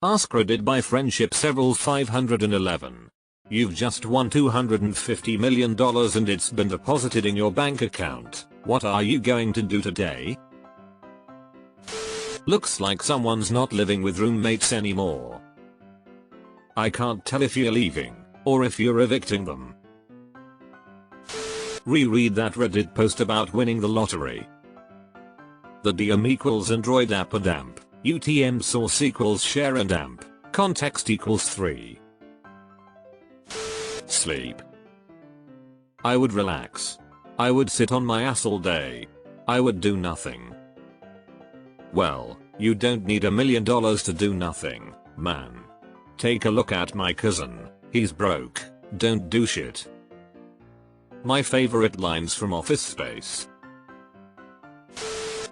AskRe did buy friendship several 511. You've just won $250 million and it's been deposited in your bank account. What are you going to do today? Looks like someone's not living with roommates anymore. I can't tell if you're leaving or if you're evicting them. Reread that Reddit post about winning the lottery. The DM equals Android app and AMP. UTM source equals share and AMP. Context equals 3. Sleep. I would relax. I would sit on my ass all day. I would do nothing. Well, you don't need $1 million to do nothing, man. Take a look at my cousin. He's broke. Don't do shit. My favorite lines from Office Space.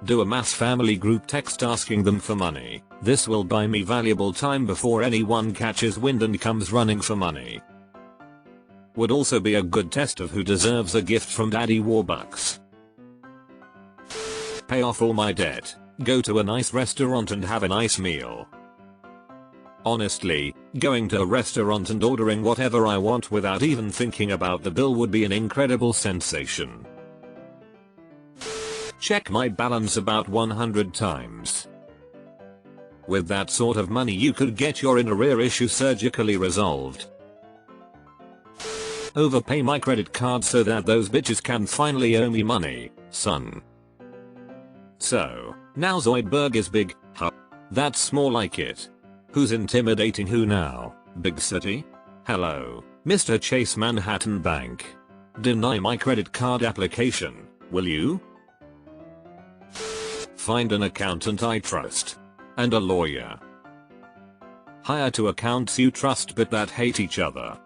Do a mass family group text asking them for money. This will buy me valuable time before anyone catches wind and comes running for money. Would also be a good test of who deserves a gift from Daddy Warbucks. Pay off all my debt. Go to a nice restaurant and have a nice meal. Honestly, going to a restaurant and ordering whatever I want without even thinking about the bill would be an incredible sensation. Check my balance about 100 times. With that sort of money you could get your in arrear issue surgically resolved. Overpay my credit card so that those bitches can finally owe me money, son. So, now Zoidberg is big, huh? That's more like it. Who's intimidating who now, big city? Hello, Mr. Chase Manhattan Bank. Deny my credit card application, will you? Find an accountant I trust. And a lawyer. Hire two accountants you trust but that hate each other.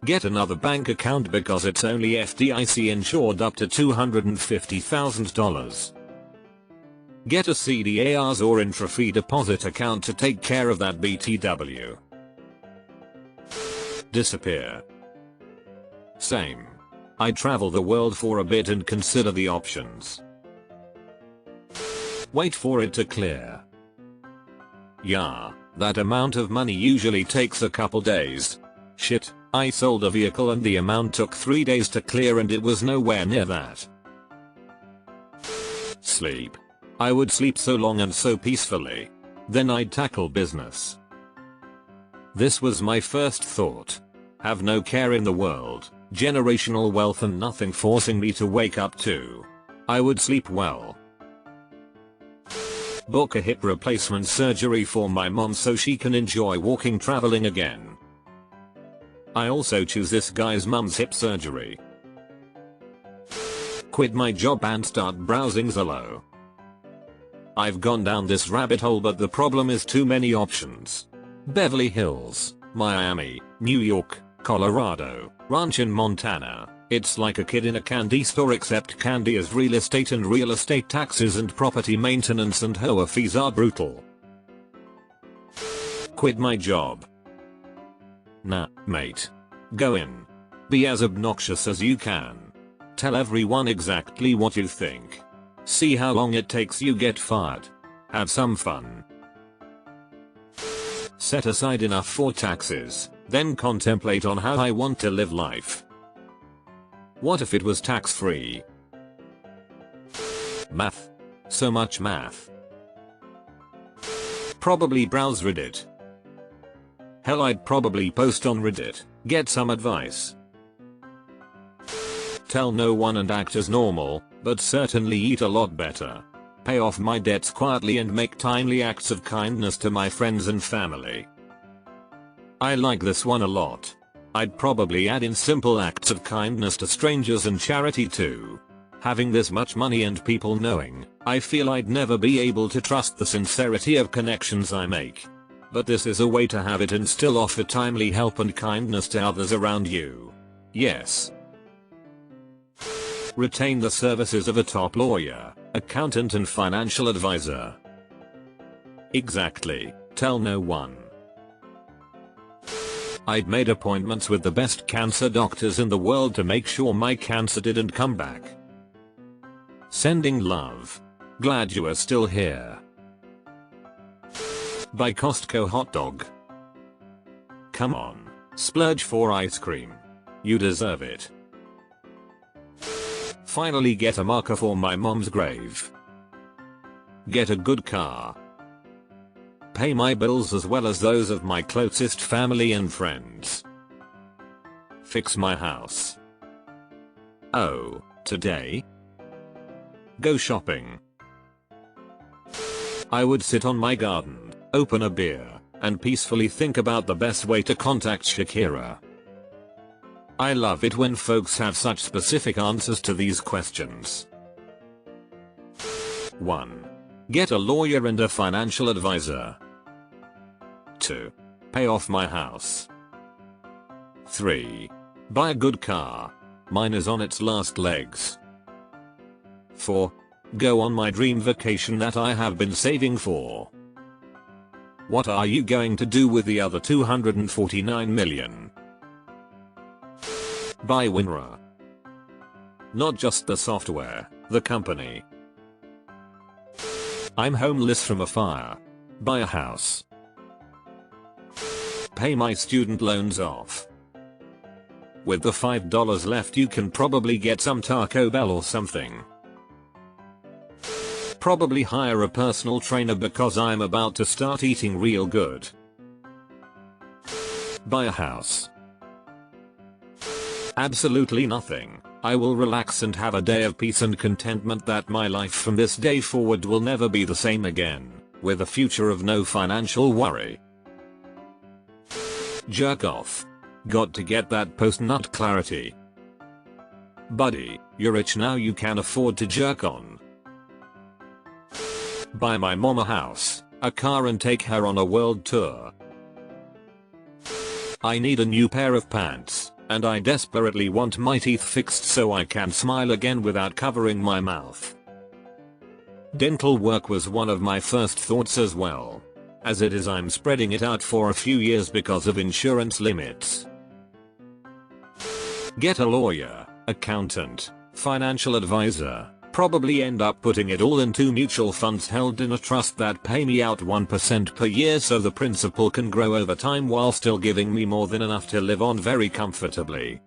Get another bank account because it's only FDIC insured up to $250,000. Get a CDARS or intra-fee deposit account to take care of that BTW. Disappear. Same. I travel the world for a bit and consider the options. Wait for it to clear. Yeah, that amount of money usually takes a couple days. Shit, I sold a vehicle and the amount took 3 days to clear and it was nowhere near that. Sleep. I would sleep so long and so peacefully. Then I'd tackle business. This was my first thought. Have no care in the world, generational wealth and nothing forcing me to wake up to. I would sleep well. Book a hip replacement surgery for my mom so she can enjoy walking traveling again. I also choose this guy's mom's hip surgery. Quit my job and start browsing Zillow. I've gone down this rabbit hole but the problem is too many options. Beverly Hills, Miami, New York, Colorado, Ranch in Montana. It's like a kid in a candy store except candy is real estate and real estate taxes and property maintenance and HOA fees are brutal. Quit my job. Nah, mate. Go in. Be as obnoxious as you can. Tell everyone exactly what you think. See how long it takes you get fired. Have some fun. Set aside enough for taxes, then contemplate on how I want to live life. What if it was tax-free? Math. So much math. Probably browse Reddit. Hell, I'd probably post on Reddit, get some advice. Tell no one and act as normal, but certainly eat a lot better. Pay off my debts quietly and make timely acts of kindness to my friends and family. I like this one a lot. I'd probably add in simple acts of kindness to strangers and charity too. Having this much money and people knowing, I feel I'd never be able to trust the sincerity of connections I make. But this is a way to have it and still offer timely help and kindness to others around you. Yes. Retain the services of a top lawyer, accountant and financial advisor. Exactly. Tell no one. I'd made appointments with the best cancer doctors in the world to make sure my cancer didn't come back. Sending love. Glad you are still here. Buy Costco hot dog. Come on, splurge for ice cream. You deserve it. Finally get a marker for my mom's grave. Get a good car. Pay my bills as well as those of my closest family and friends. Fix my house. Oh, today? Go shopping. I would sit on my garden, open a beer, and peacefully think about the best way to contact Shakira. I love it when folks have such specific answers to these questions. 1. Get a lawyer and a financial advisor. 2. Pay off my house. 3. Buy a good car. Mine is on its last legs. 4. Go on my dream vacation that I have been saving for. What are you going to do with the other 249 million? Buy WinRAR. Not just the software, the company. I'm homeless from a fire. Buy a house. Pay my student loans off. With the $5 left you can probably get some Taco Bell or something. Probably hire a personal trainer because I'm about to start eating real good. Buy a house. Absolutely nothing. I will relax and have a day of peace and contentment that my life from this day forward will never be the same again, with a future of no financial worry. Jerk off. Got to get that post-nut clarity. Buddy, you're rich now, you can afford to jerk on. Buy my mom a house, a car, and take her on a world tour. I need a new pair of pants, and I desperately want my teeth fixed so I can smile again without covering my mouth. Dental work was one of my first thoughts as well. As it is, I'm spreading it out for a few years because of insurance limits. Get a lawyer, accountant, financial advisor. Probably end up putting it all into mutual funds held in a trust that pay me out 1% per year so the principal can grow over time while still giving me more than enough to live on very comfortably.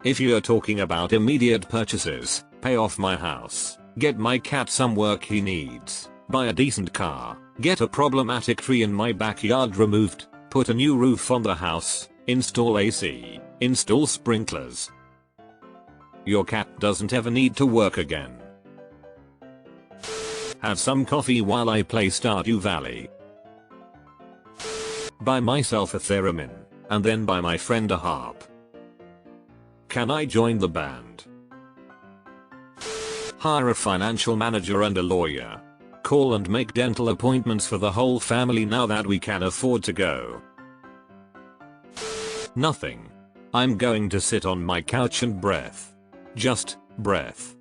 If you're talking about immediate purchases, pay off my house, get my cat some work he needs, buy a decent car, get a problematic tree in my backyard removed, put a new roof on the house, install AC, install sprinklers. Your cat doesn't ever need to work again. Have some coffee while I play Stardew Valley. Buy myself a theremin, and then buy my friend a harp. Can I join the band? Hire a financial manager and a lawyer. Call and make dental appointments for the whole family now that we can afford to go. Nothing. I'm going to sit on my couch and breath. Just breath.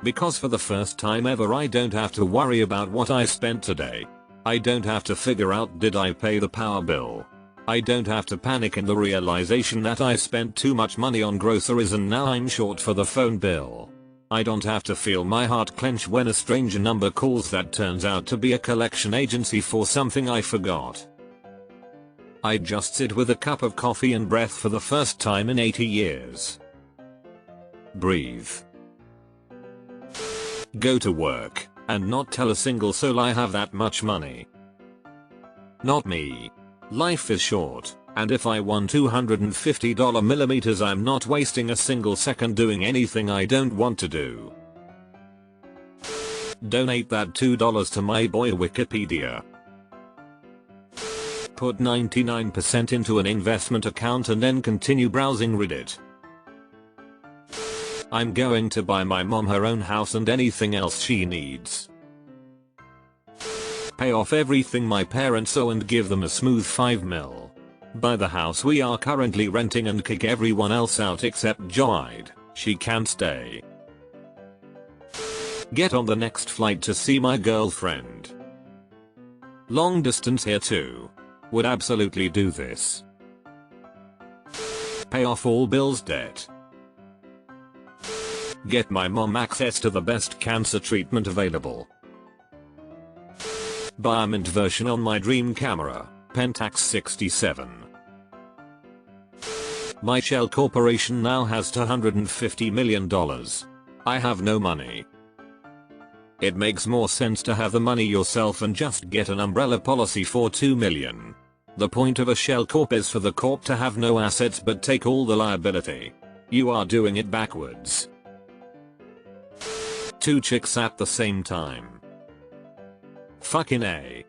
Because for the first time ever I don't have to worry about what I spent today. I don't have to figure out did I pay the power bill. I don't have to panic in the realization that I spent too much money on groceries and now I'm short for the phone bill. I don't have to feel my heart clench when a stranger number calls that turns out to be a collection agency for something I forgot. I just sit with a cup of coffee and breath for the first time in 80 years. Breathe. Go to work, and not tell a single soul I have that much money. Not me. Life is short, and if I won $250 millimeters I'm not wasting a single second doing anything I don't want to do. Donate that $2 to my boy Wikipedia. Put 99% into an investment account and then continue browsing Reddit. I'm going to buy my mom her own house and anything else she needs. Pay off everything my parents owe and give them a smooth 5 mil. Buy the house we are currently renting and kick everyone else out except Joyde, she can't stay. Get on the next flight to see my girlfriend. Long distance here too. Would absolutely do this. Pay off all bills debt. Get my mom access to the best cancer treatment available. Buy a mint version on my dream camera, Pentax 67. My shell corporation now has $250 million. I have no money. It makes more sense to have the money yourself and just get an umbrella policy for $2 million. The point of a shell corp is for the corp to have no assets but take all the liability. You are doing it backwards. 2 chicks at the same time. Fucking A.